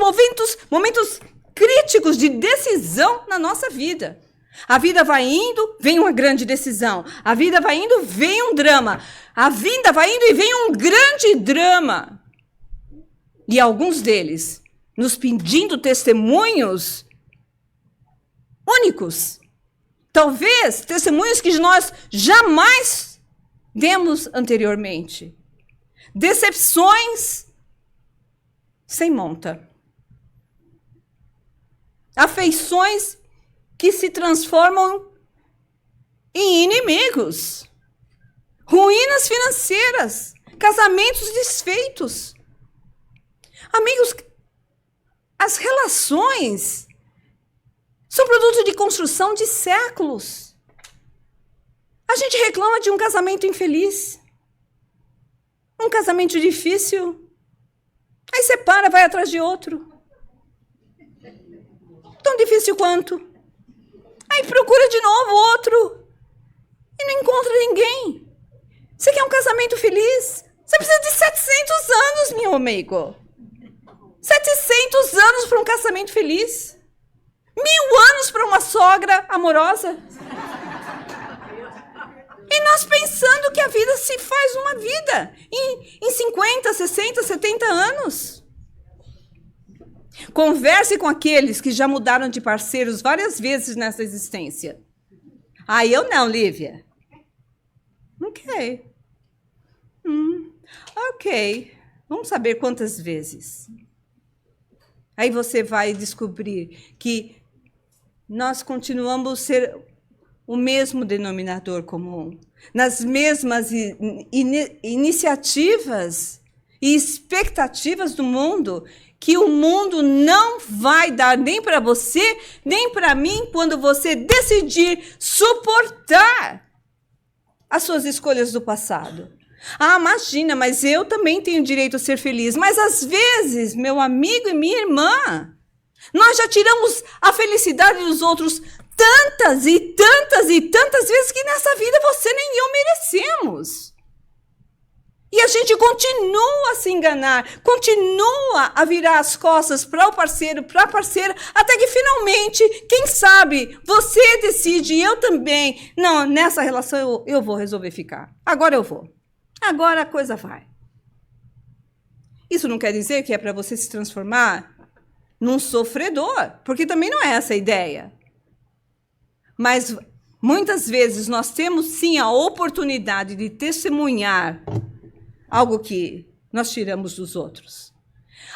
momentos críticos de decisão na nossa vida. A vida vai indo, vem uma grande decisão. A vida vai indo, vem um drama. A vida vai indo e vem um grande drama. E alguns deles nos pedindo testemunhos únicos. Talvez testemunhos que nós jamais demos anteriormente. Decepções sem monta. Afeições que se transformam em inimigos. Ruínas financeiras. Casamentos desfeitos. Amigos, as relações são produto de construção de séculos. A gente reclama de um casamento infeliz. Um casamento difícil. Aí separa, vai atrás de outro. Tão difícil quanto. Aí procura de novo outro. E não encontra ninguém. Você quer um casamento feliz? Você precisa de 700 anos, meu amigo. 700 anos para um casamento feliz. 1000 anos para uma sogra amorosa. E nós pensando que a vida se faz uma vida em 50, 60, 70 anos. Converse com aqueles que já mudaram de parceiros várias vezes nessa existência. Ah, eu não, Lívia. Ok. Ok. Vamos saber quantas vezes. Aí você vai descobrir que nós continuamos a ser o mesmo denominador comum, nas mesmas iniciativas e expectativas do mundo, que o mundo não vai dar nem para você, nem para mim, quando você decidir suportar as suas escolhas do passado. Ah, imagina, mas eu também tenho direito a ser feliz. Mas às vezes, meu amigo e minha irmã, nós já tiramos a felicidade dos outros tantas e tantas e tantas vezes que nessa vida você nem eu merecemos. E a gente continua a se enganar, continua a virar as costas para o parceiro, para a parceira, até que finalmente, quem sabe, você decide, eu também. Não, nessa relação eu vou resolver ficar. Agora eu vou. Agora a coisa vai. Isso não quer dizer que é para você se transformar num sofredor, porque também não é essa a ideia. Mas muitas vezes nós temos sim a oportunidade de testemunhar algo que nós tiramos dos outros.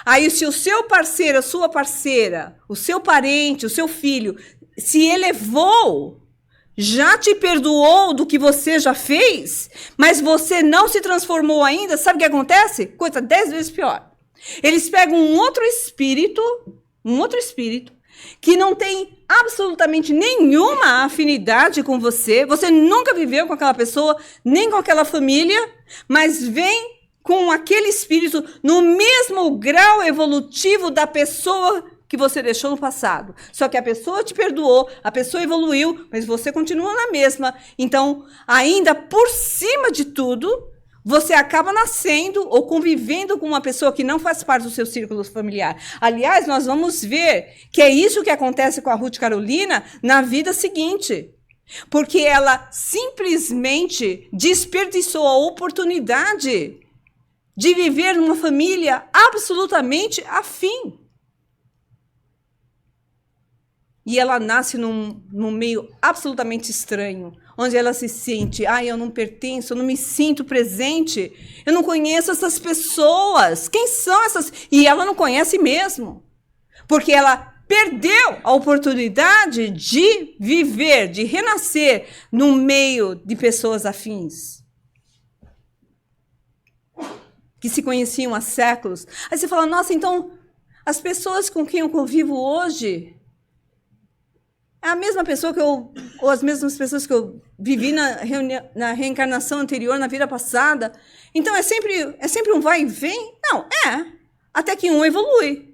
Aí se o seu parceiro, a sua parceira, o seu parente, o seu filho se elevou, já te perdoou do que você já fez, mas você não se transformou ainda, sabe o que acontece? Coisa 10 vezes pior. Eles pegam um outro espírito que não tem absolutamente nenhuma afinidade com você, você nunca viveu com aquela pessoa, nem com aquela família, mas vem com aquele espírito no mesmo grau evolutivo da pessoa que você deixou no passado. Só que a pessoa te perdoou, a pessoa evoluiu, mas você continua na mesma. Então, ainda por cima de tudo, você acaba nascendo ou convivendo com uma pessoa que não faz parte do seu círculo familiar. Aliás, nós vamos ver que é isso que acontece com a Ruth Carolina na vida seguinte. Porque ela simplesmente desperdiçou a oportunidade de viver numa família absolutamente afim. E ela nasce num meio absolutamente estranho, onde ela se sente, eu não pertenço, eu não me sinto presente, eu não conheço essas pessoas, quem são essas? E ela não conhece mesmo, porque ela perdeu a oportunidade de viver, de renascer no meio de pessoas afins, que se conheciam há séculos. Aí você fala, nossa, então as pessoas com quem eu convivo hoje é a mesma pessoa ou as mesmas pessoas que eu vivi na reencarnação anterior, na vida passada. Então é sempre um vai e vem? Não, até que um evolui.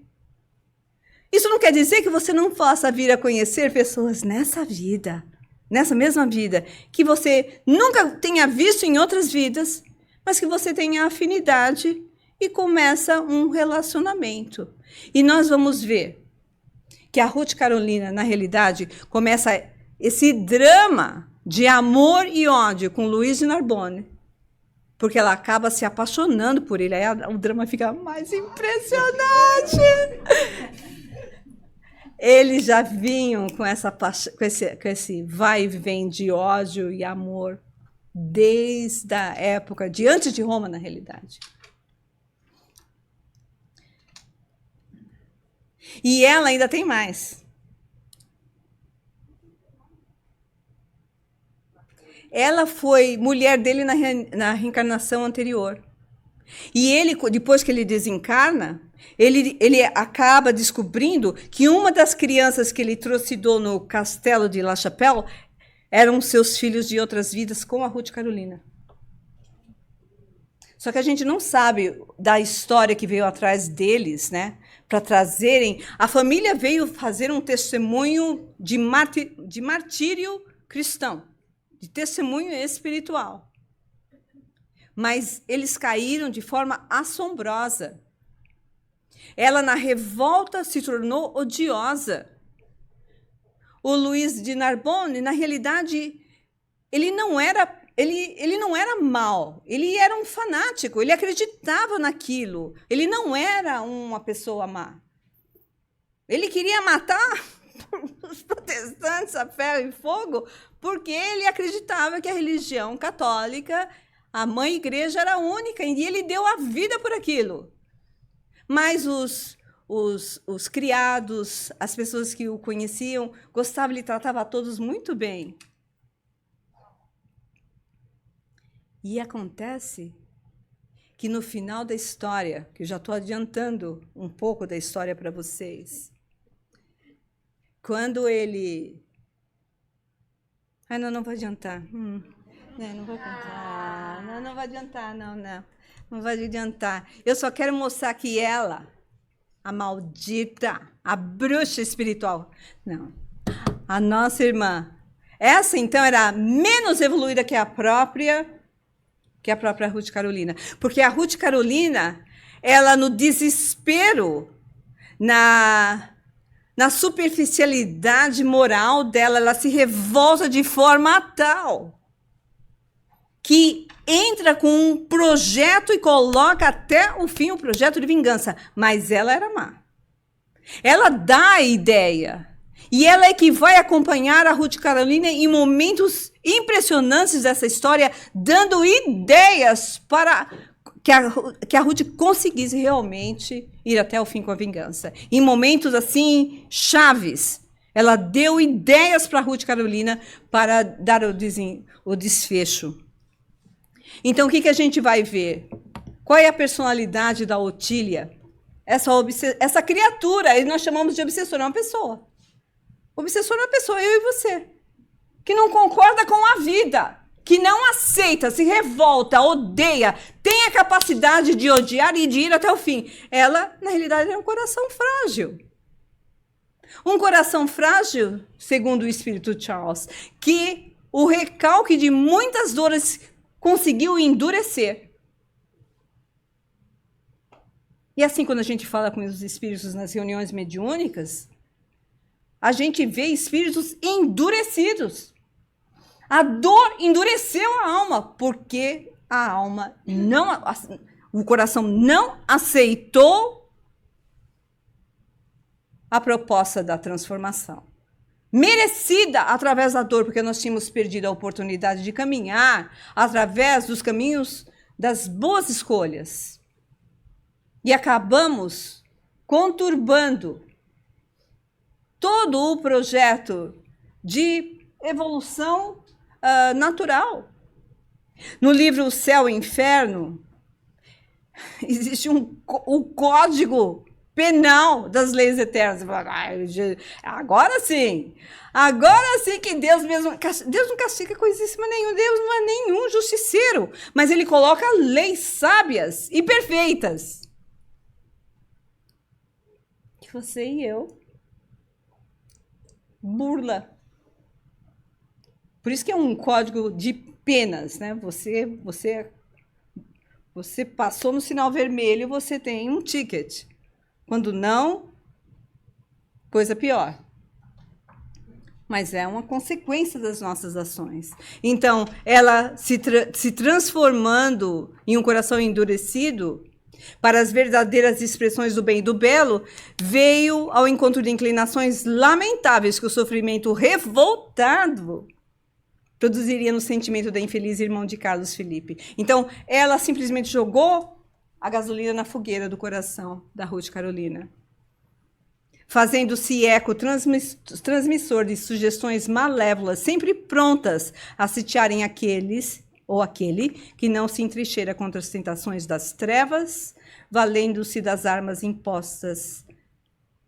Isso não quer dizer que você não possa vir a conhecer pessoas nessa vida, nessa mesma vida, que você nunca tenha visto em outras vidas, mas que você tenha afinidade e começa um relacionamento. E nós vamos ver que a Ruth Carolina, na realidade, começa esse drama de amor e ódio com Luiz de Narbonne, porque ela acaba se apaixonando por ele. Aí o drama fica mais impressionante. Eles já vinham com esse vai e vem de ódio e amor desde a época de antes de Roma, na realidade. E ela ainda tem mais. Ela foi mulher dele na reencarnação anterior. E ele, depois que ele desencarna, ele acaba descobrindo que uma das crianças que ele trucidou no castelo de La Chapelle eram seus filhos de outras vidas com a Ruth Carolina. Só que a gente não sabe da história que veio atrás deles, né? Para trazerem. A família veio fazer um testemunho de martírio cristão, de testemunho espiritual. Mas eles caíram de forma assombrosa. Ela, na revolta, se tornou odiosa. O Luiz de Narbonne, na realidade, ele não era mau, ele era um fanático, ele acreditava naquilo, ele não era uma pessoa má. Ele queria matar os protestantes a ferro e fogo porque ele acreditava que a religião católica, a mãe igreja, era única e ele deu a vida por aquilo. Mas os criados, as pessoas que o conheciam, gostavam, ele tratava a todos muito bem. E acontece que no final da história, que eu já estou adiantando um pouco da história para vocês, quando ele... não vou adiantar. Não vou contar. Não vai adiantar, não vai adiantar. Eu só quero mostrar que ela, a maldita, a bruxa espiritual, não, a nossa irmã, essa então era menos evoluída que a própria Ruth Carolina. Porque a Ruth Carolina, ela no desespero, na superficialidade moral dela, ela se revolta de forma tal que entra com um projeto e coloca até o fim o projeto de vingança. Mas ela era má. Ela dá a ideia. E ela é que vai acompanhar a Ruth Carolina em momentos impressionantes dessa história, dando ideias para que a Ruth conseguisse realmente ir até o fim com a vingança. Em momentos assim, chaves, ela deu ideias para a Ruth Carolina para dar o desfecho. Então, o que a gente vai ver? Qual é a personalidade da Otília? Essa criatura, nós chamamos de obsessora, é uma pessoa. Obsessor é uma pessoa, eu e você, que não concorda com a vida, que não aceita, se revolta, odeia, tem a capacidade de odiar e de ir até o fim. Ela, na realidade, é um coração frágil. Um coração frágil, segundo o Espírito Charles, que o recalque de muitas dores conseguiu endurecer. E assim, quando a gente fala com os espíritos nas reuniões mediúnicas, a gente vê espíritos endurecidos. A dor endureceu a alma, porque a alma o coração não aceitou a proposta da transformação. Merecida através da dor, porque nós tínhamos perdido a oportunidade de caminhar através dos caminhos das boas escolhas. E acabamos conturbando todo o projeto de evolução natural. No livro O Céu e o Inferno, existe o código penal das leis eternas. Agora sim que Deus não castiga coisíssima nenhuma, Deus não é nenhum justiceiro, mas ele coloca leis sábias e perfeitas que você e eu burla. Por isso que é um código de penas, né? Você passou no sinal vermelho, você tem um ticket. Quando não, coisa pior. Mas é uma consequência das nossas ações. Então, ela se transformando em um coração endurecido para as verdadeiras expressões do bem e do belo, veio ao encontro de inclinações lamentáveis que o sofrimento revoltado produziria no sentimento da infeliz irmã de Carlos Felipe. Então, ela simplesmente jogou a gasolina na fogueira do coração da Ruth Carolina, fazendo-se eco transmissor de sugestões malévolas, sempre prontas a sitiarem aqueles ou aquele que não se entrincheira contra as tentações das trevas, valendo-se das armas impostas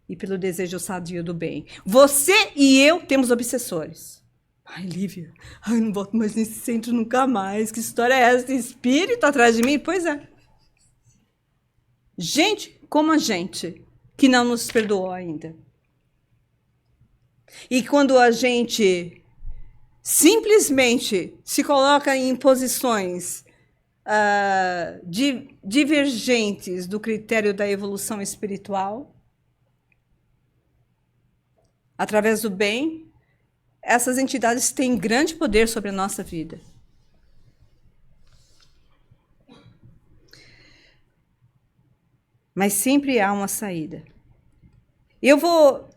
e pelo desejo sadio do bem. Você e eu temos obsessores. Ai, Lívia, não volto mais nesse centro nunca mais. Que história é essa? Espírito atrás de mim? Pois é. Gente como a gente, que não nos perdoou ainda. E quando a gente simplesmente se coloca em posições divergentes do critério da evolução espiritual, através do bem, essas entidades têm grande poder sobre a nossa vida. Mas sempre há uma saída. Eu vou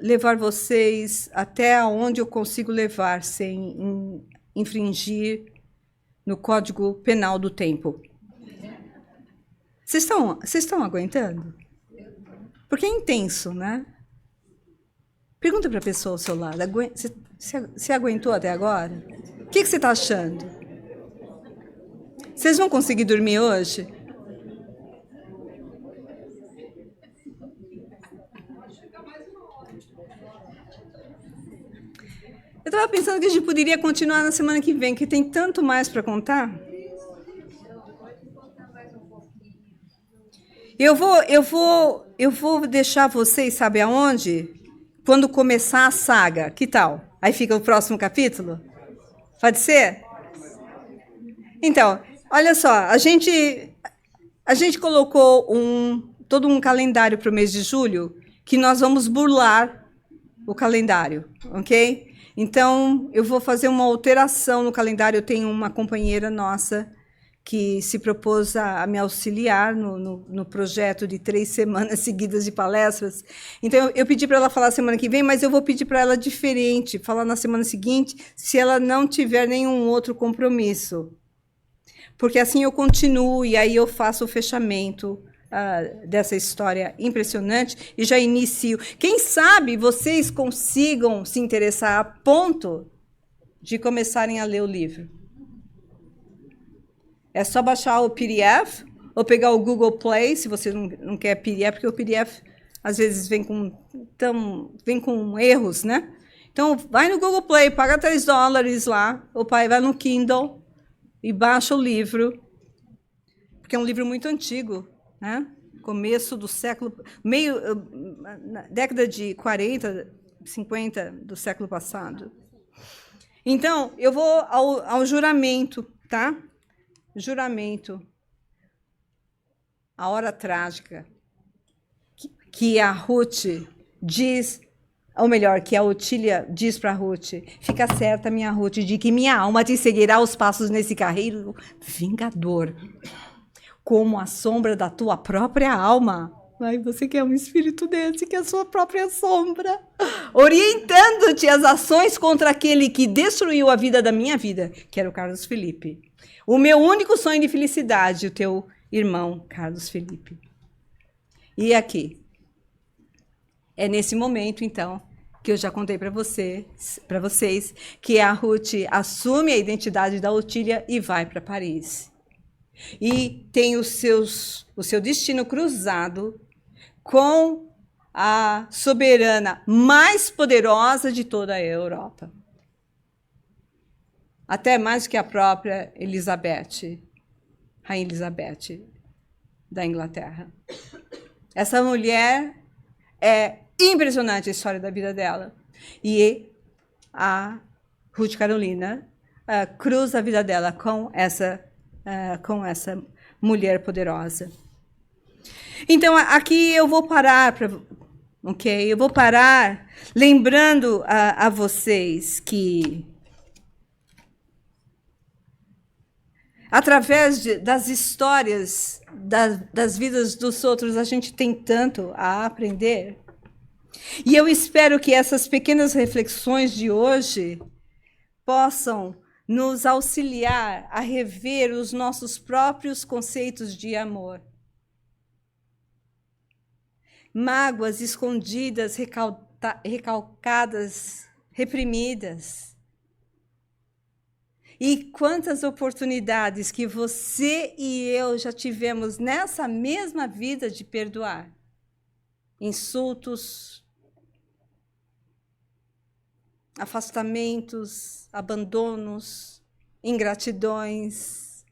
levar vocês até onde eu consigo levar sem infringir no Código Penal do Tempo. Vocês estão aguentando? Porque é intenso, né? Pergunta para a pessoa ao seu lado. Você aguentou até agora? O que você está achando? Vocês vão conseguir dormir hoje? Eu estava pensando que a gente poderia continuar na semana que vem, que tem tanto mais para contar. Eu vou deixar vocês, sabe aonde? Quando começar a saga, que tal? Aí fica o próximo capítulo? Pode ser? Então, olha só, a gente colocou todo um calendário para o mês de julho, que nós vamos burlar o calendário, ok? Então, eu vou fazer uma alteração no calendário. Eu tenho uma companheira nossa que se propôs a me auxiliar no projeto de 3 semanas seguidas de palestras. Então, eu pedi para ela falar semana que vem, mas eu vou pedir para ela diferente, falar na semana seguinte, se ela não tiver nenhum outro compromisso. Porque assim eu continuo e aí eu faço o fechamento dessa história impressionante e já inicio. Quem sabe vocês consigam se interessar a ponto de começarem a ler o livro. É só baixar o PDF ou pegar o Google Play, se você não quer PDF, porque o PDF às vezes vem com erros, né? Então, vai no Google Play, paga $3 lá, ou vai no Kindle e baixa o livro, porque é um livro muito antigo, né? Começo do século... década de 40, 50 do século passado. Então, eu vou ao juramento, tá? Juramento, a hora trágica, que a Ruth diz, ou melhor, que a Otília diz para a Ruth: fica certa, minha Ruth, de que minha alma te seguirá os passos nesse carreiro vingador, como a sombra da tua própria alma. Ai, você quer um espírito desse, que é a sua própria sombra, orientando-te as ações contra aquele que destruiu a vida da minha vida, que era o Carlos Felipe. O meu único sonho de felicidade, o teu irmão, Carlos Felipe. E aqui, é nesse momento, então, que eu já contei para vocês, que a Ruth assume a identidade da Otília e vai para Paris. E tem o seu destino cruzado com a soberana mais poderosa de toda a Europa. Até mais que a própria Elizabeth, Rainha Elizabeth da Inglaterra. Essa mulher é impressionante a história da vida dela. E a Ruth Carolina cruza a vida dela com essa mulher poderosa. Então, aqui eu vou parar, ok? Eu vou parar lembrando a vocês que, através das histórias das vidas dos outros, a gente tem tanto a aprender. E eu espero que essas pequenas reflexões de hoje possam nos auxiliar a rever os nossos próprios conceitos de amor. Mágoas escondidas, recalcadas, reprimidas. E quantas oportunidades que você e eu já tivemos nessa mesma vida de perdoar. Insultos, afastamentos, abandonos, ingratidões.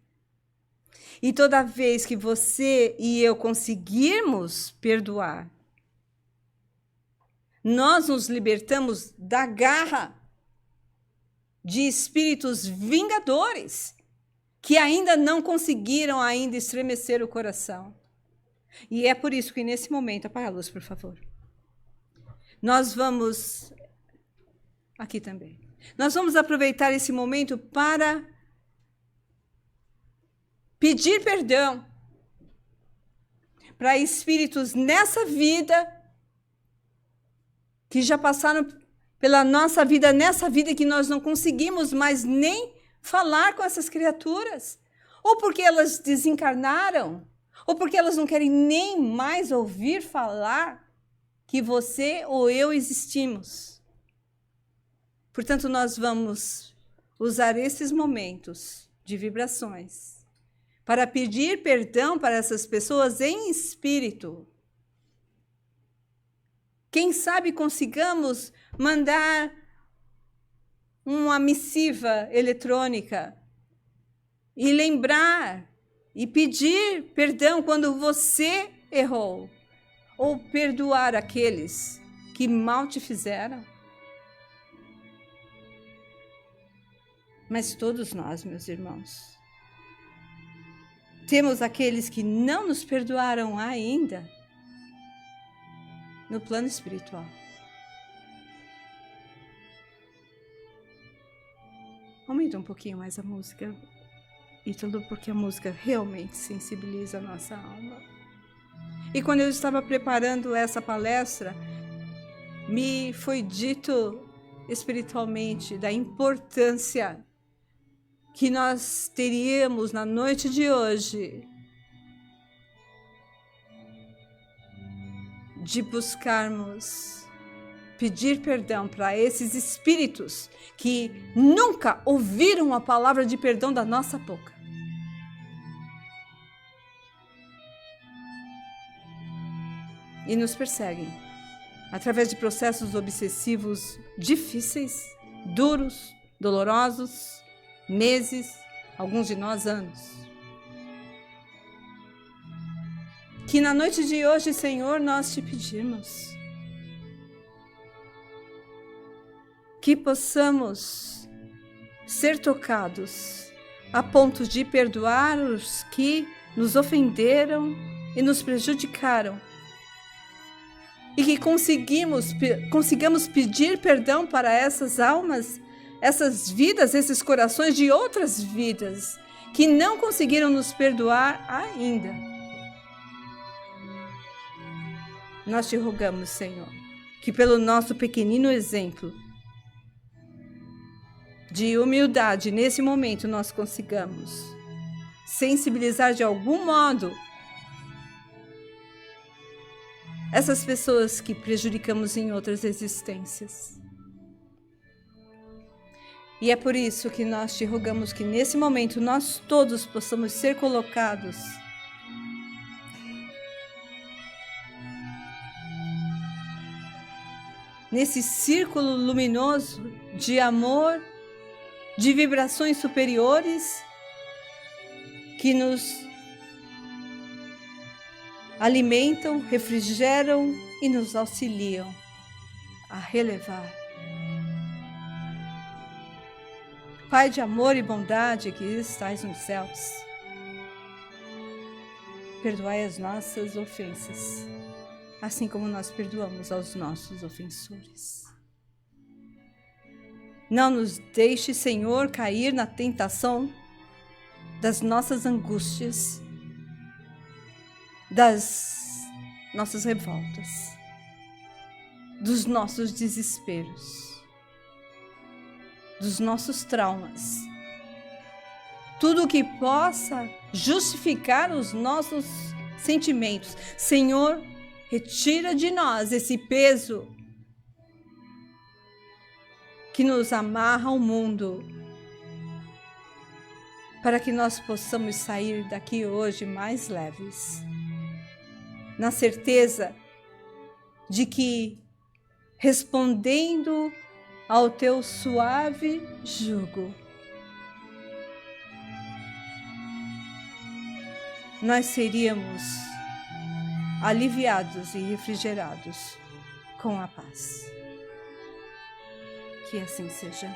E toda vez que você e eu conseguirmos perdoar, nós nos libertamos da garra de espíritos vingadores que ainda não conseguiram estremecer o coração. E é por isso que nesse momento, apaga a luz, por favor. Nós vamos, aqui também, nós vamos aproveitar esse momento para pedir perdão para espíritos nessa vida que já passaram pela nossa vida, nessa vida que nós não conseguimos mais nem falar com essas criaturas, ou porque elas desencarnaram, ou porque elas não querem nem mais ouvir falar que você ou eu existimos. Portanto, nós vamos usar esses momentos de vibrações para pedir perdão para essas pessoas em espírito. Quem sabe consigamos mandar uma missiva eletrônica e lembrar e pedir perdão quando você errou, ou perdoar aqueles que mal te fizeram. Mas todos nós, meus irmãos, temos aqueles que não nos perdoaram ainda no plano espiritual. Aumenta um pouquinho mais a música, Ítalo, porque a música realmente sensibiliza a nossa alma. E quando eu estava preparando essa palestra, me foi dito espiritualmente da importância que nós teríamos na noite de hoje de buscarmos pedir perdão para esses espíritos que nunca ouviram a palavra de perdão da nossa boca. E nos perseguem através de processos obsessivos difíceis, duros, dolorosos, meses, alguns de nós anos. Que na noite de hoje, Senhor, nós te pedimos que possamos ser tocados a ponto de perdoar os que nos ofenderam e nos prejudicaram. E que consigamos pedir perdão para essas almas, essas vidas, esses corações de outras vidas que não conseguiram nos perdoar ainda. Nós te rogamos, Senhor, que pelo nosso pequenino exemplo de humildade nesse momento nós consigamos sensibilizar de algum modo essas pessoas que prejudicamos em outras existências. E é por isso que nós te rogamos que nesse momento nós todos possamos ser colocados nesse círculo luminoso de amor, de vibrações superiores que nos alimentam, refrigeram e nos auxiliam a relevar. Pai de amor e bondade que estais nos céus, perdoai as nossas ofensas, assim como nós perdoamos aos nossos ofensores. Não nos deixe, Senhor, cair na tentação das nossas angústias, das nossas revoltas, dos nossos desesperos, dos nossos traumas. Tudo que possa justificar os nossos sentimentos. Senhor, retira de nós esse peso que nos amarra ao mundo, para que nós possamos sair daqui hoje mais leves, na certeza de que, respondendo ao teu suave jugo, nós seríamos aliviados e refrigerados com a paz. Que assim seja.